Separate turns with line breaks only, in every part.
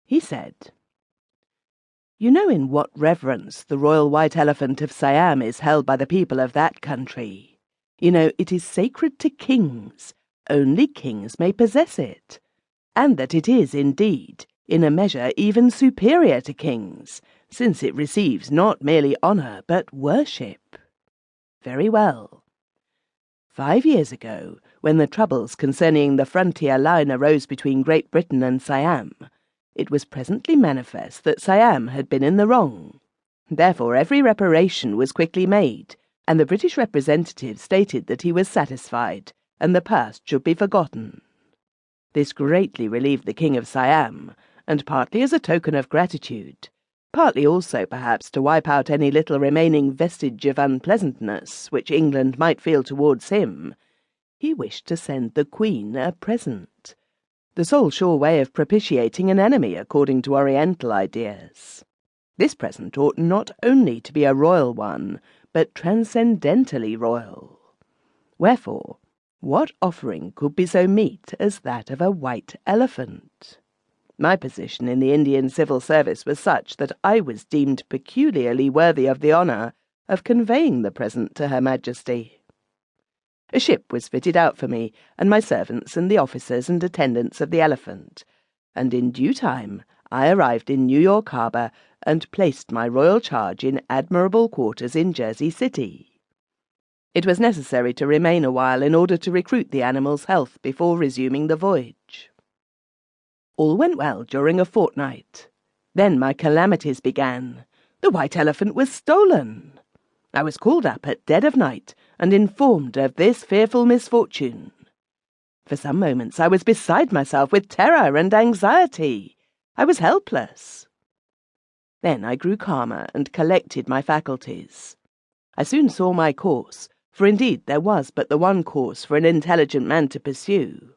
He said, "You know in what reverence the royal white elephant of Siam is held by the people of that country. You know, it is sacred to kings. Only kings may possess it. And that it is, indeed, in a measure even superior to kings, since it receives not merely honour but worship." Very well. 5 years ago, when the troubles concerning the frontier line arose between Great Britain and Siam, it was presently manifest that Siam had been in the wrong. Therefore every reparation was quickly made, and the British representative stated that he was satisfied, and the past should be forgotten. This greatly relieved the King of Siam, and partly as a token of gratitude, partly also perhaps to wipe out any little remaining vestige of unpleasantness which England might feel towards him, he wished to send the Queen a present, the sole sure way of propitiating an enemy according to Oriental ideas. This present ought not only to be a royal one, but transcendentally royal. Wherefore, what offering could be so meet as that of a white elephant? My position in the Indian civil service was such that I was deemed peculiarly worthy of the honour of conveying the present to Her Majesty. A ship was fitted out for me, and my servants and the officers and attendants of the Elephant, and in due time I arrived in New York Harbour and placed my royal charge in admirable quarters in Jersey City. It was necessary to remain a while in order to recruit the animal's health before resuming the voyage. All went well during a fortnight. Then my calamities began. The white elephant was stolen. I was called up at dead of night and informed of this fearful misfortune. For some moments I was beside myself with terror and anxiety. I was helpless. Then I grew calmer and collected my faculties. I soon saw my course, for indeed there was but the one course for an intelligent man to pursue.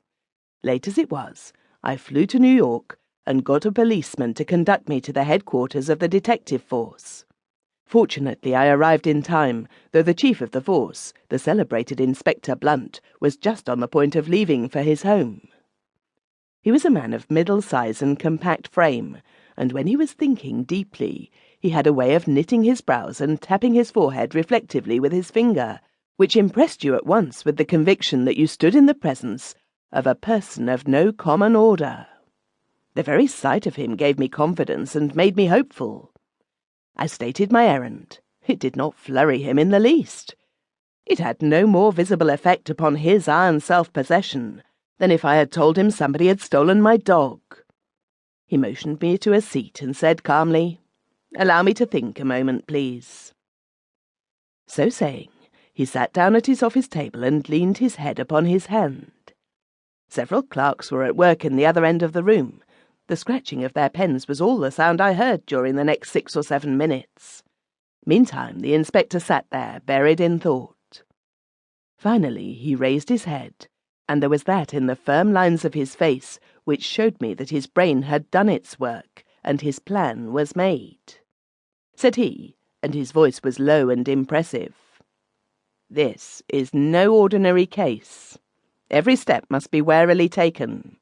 Late as it was, I flew to New York and got a policeman to conduct me to the headquarters of the detective force. Fortunately, I arrived in time, though the chief of the force, the celebrated Inspector Blunt, was just on the point of leaving for his home. He was a man of middle size and compact frame, and when he was thinking deeply, he had a way of knitting his brows and tapping his forehead reflectively with his finger, which impressed you at once with the conviction that you stood in the presence of a person of no common order. The very sight of him gave me confidence and made me hopeful. I stated my errand. It did not flurry him in the least. It had no more visible effect upon his iron self-possession than if I had told him somebody had stolen my dog. He motioned me to a seat and said calmly, "Allow me to think a moment, please." So saying, he sat down at his office table and leaned his head upon his hand. Several clerks were at work in the other end of the room. The scratching of their pens was all the sound I heard during the next 6 or 7 minutes. Meantime, the inspector sat there, buried in thought. Finally, he raised his head, and there was that in the firm lines of his face which showed me that his brain had done its work, and his plan was made. Said he, and his voice was low and impressive, "This is no ordinary case. Every step must be warily taken.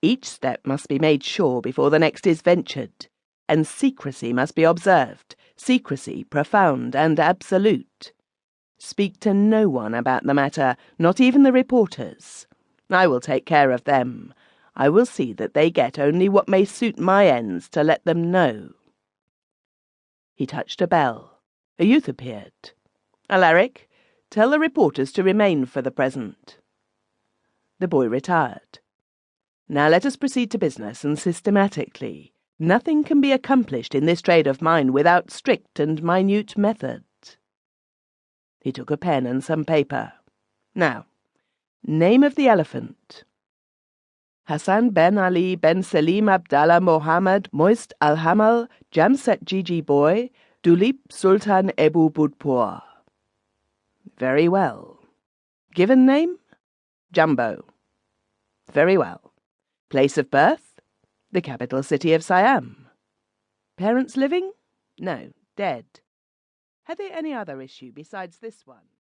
Each step must be made sure before the next is ventured, and secrecy must be observed, secrecy profound and absolute. Speak to no one about the matter, not even the reporters. I will take care of them. I will see that they get only what may suit my ends to let them know." He touched a bell. A youth appeared. "Alaric, tell the reporters to remain for the present." The boy retired. "Now let us proceed to business, and systematically. Nothing can be accomplished in this trade of mine without strict and minute method." He took a pen and some paper. "Now, name of the elephant." "Hassan ben Ali ben Selim Abdallah Mohammed Moist Al-Hamal Jamset Gigi Boy Dulip Sultan Ebu Budpur." "Very well. Given name?" "Jumbo." "Very well. Place of birth?" "The capital city of Siam." "Parents living?" "No, dead." "Had they any other issue besides this one?"